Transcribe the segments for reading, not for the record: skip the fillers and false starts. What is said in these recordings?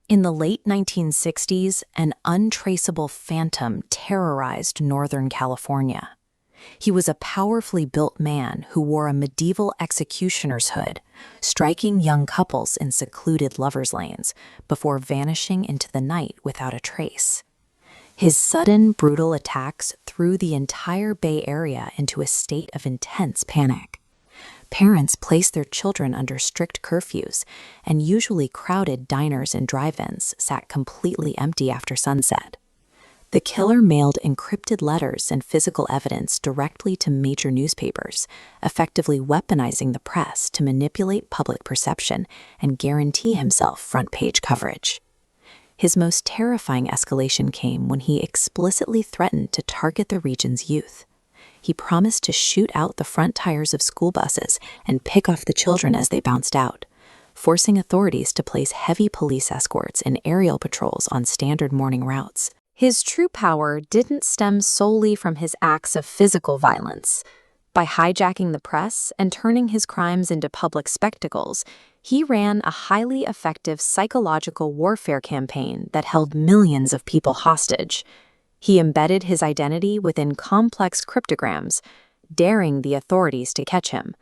In the late 1960s, an untraceable phantom terrorized Northern California. He was a powerfully built man who wore a medieval executioner's hood, striking young couples in secluded lovers' lanes before vanishing into the night without a trace. His sudden, brutal attacks threw the entire Bay Area into a state of intense panic. Parents placed their children under strict curfews, and usually crowded diners and drive-ins sat completely empty after sunset. The killer mailed encrypted letters and physical evidence directly to major newspapers, effectively weaponizing the press to manipulate public perception and guarantee himself front-page coverage. His most terrifying escalation came when he explicitly threatened to target the region's youth. He promised to shoot out the front tires of school buses and pick off the children as they bounced out, forcing authorities to place heavy police escorts and aerial patrols on standard morning routes. His true power didn't stem solely from his acts of physical violence. By hijacking the press and turning his crimes into public spectacles, he ran a highly effective psychological warfare campaign that held millions of people hostage. He embedded his identity within complex cryptograms, daring the authorities to catch him.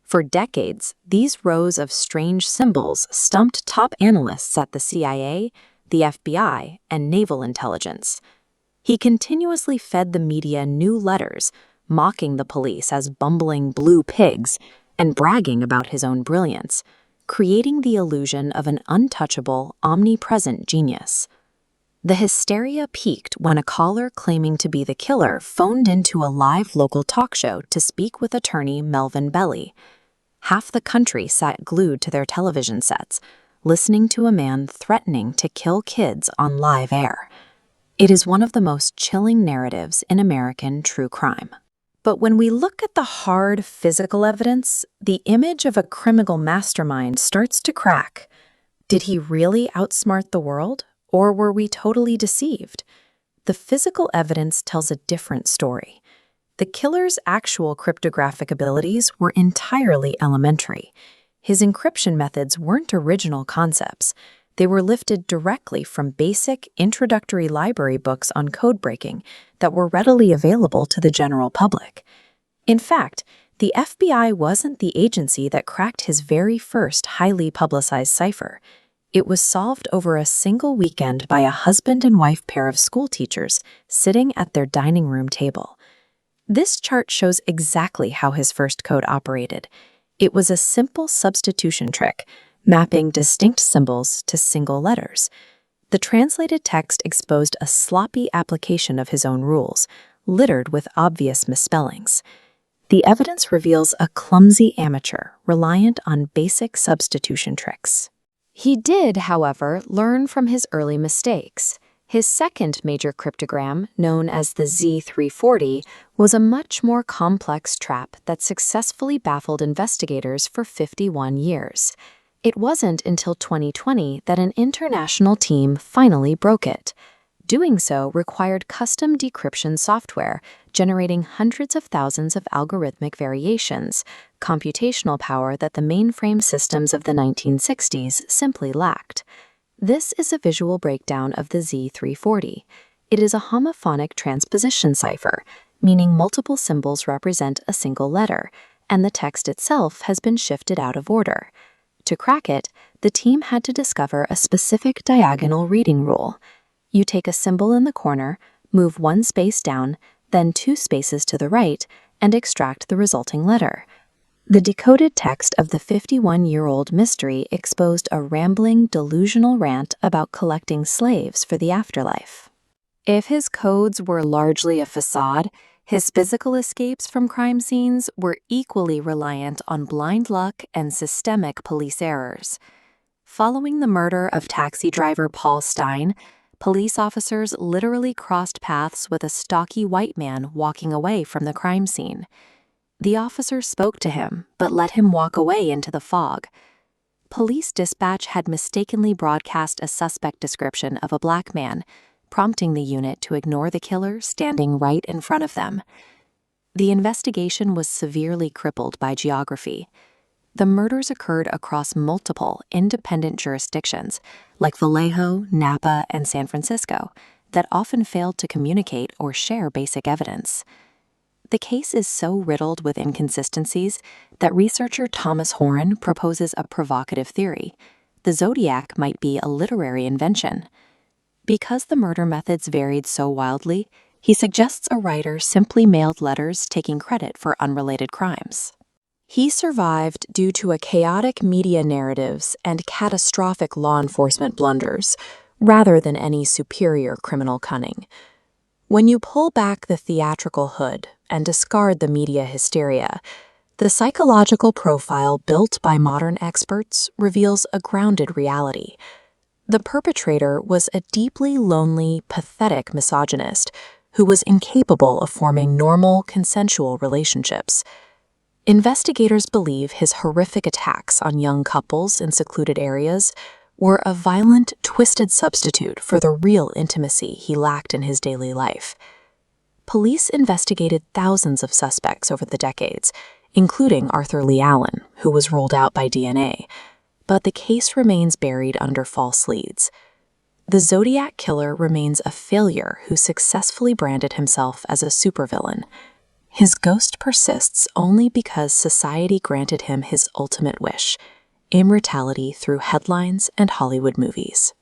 For decades, these rows of strange symbols stumped top analysts at the CIA, the FBI, and naval intelligence. He continuously fed the media new letters, mocking the police as bumbling blue pigs and bragging about his own brilliance, creating the illusion of an untouchable, omnipresent genius. The hysteria peaked when a caller claiming to be the killer phoned into a live local talk show to speak with attorney Melvin Belli. Half the country sat glued to their television sets, listening to a man threatening to kill kids on live air. It is one of the most chilling narratives in American true crime. But when we look at the hard physical evidence, the image of a criminal mastermind starts to crack. Did he really outsmart the world? Or were we totally deceived? The physical evidence tells a different story. The killer's actual cryptographic abilities were entirely elementary. His encryption methods weren't original concepts. They were lifted directly from basic, introductory library books on code breaking that were readily available to the general public. In fact, the FBI wasn't the agency that cracked his very first highly publicized cipher. It was solved over a single weekend by a husband and wife pair of school teachers sitting at their dining room table. This chart shows exactly how his first code operated. It was a simple substitution trick, mapping distinct symbols to single letters. The translated text exposed a sloppy application of his own rules, littered with obvious misspellings. The evidence reveals a clumsy amateur reliant on basic substitution tricks. He did, however, learn from his early mistakes. His second major cryptogram, known as the Z340, was a much more complex trap that successfully baffled investigators for 51 years. It wasn't until 2020 that an international team finally broke it. Doing so required custom decryption software, generating hundreds of thousands of algorithmic variations, computational power that the mainframe systems of the 1960s simply lacked. This is a visual breakdown of the Z340. It is a homophonic transposition cipher, meaning multiple symbols represent a single letter, and the text itself has been shifted out of order. To crack it, the team had to discover a specific diagonal reading rule. You take a symbol in the corner, move one space down, then 2 spaces to the right, and extract the resulting letter. The decoded text of the 51-year-old mystery exposed a rambling, delusional rant about collecting slaves for the afterlife. If his codes were largely a facade, his physical escapes from crime scenes were equally reliant on blind luck and systemic police errors. Following the murder of taxi driver Paul Stein, police officers literally crossed paths with a stocky white man walking away from the crime scene. The officer spoke to him, but let him walk away into the fog. Police dispatch had mistakenly broadcast a suspect description of a black man, prompting the unit to ignore the killer standing right in front of them. The investigation was severely crippled by geography. The murders occurred across multiple independent jurisdictions, like Vallejo, Napa, and San Francisco, that often failed to communicate or share basic evidence. The case is so riddled with inconsistencies that researcher Thomas Horan proposes a provocative theory. The Zodiac might be a literary invention. Because the murder methods varied so wildly, he suggests a writer simply mailed letters taking credit for unrelated crimes. He survived due to a chaotic media narratives and catastrophic law enforcement blunders, rather than any superior criminal cunning. When you pull back the theatrical hood and discard the media hysteria, the psychological profile built by modern experts reveals a grounded reality. The perpetrator was a deeply lonely, pathetic misogynist who was incapable of forming normal, consensual relationships. Investigators believe his horrific attacks on young couples in secluded areas were a violent, twisted substitute for the real intimacy he lacked in his daily life. Police investigated thousands of suspects over the decades, including Arthur Lee Allen, who was ruled out by DNA, but the case remains buried under false leads. The Zodiac Killer remains a failure who successfully branded himself as a supervillain. His ghost persists only because society granted him his ultimate wish: immortality through headlines and Hollywood movies.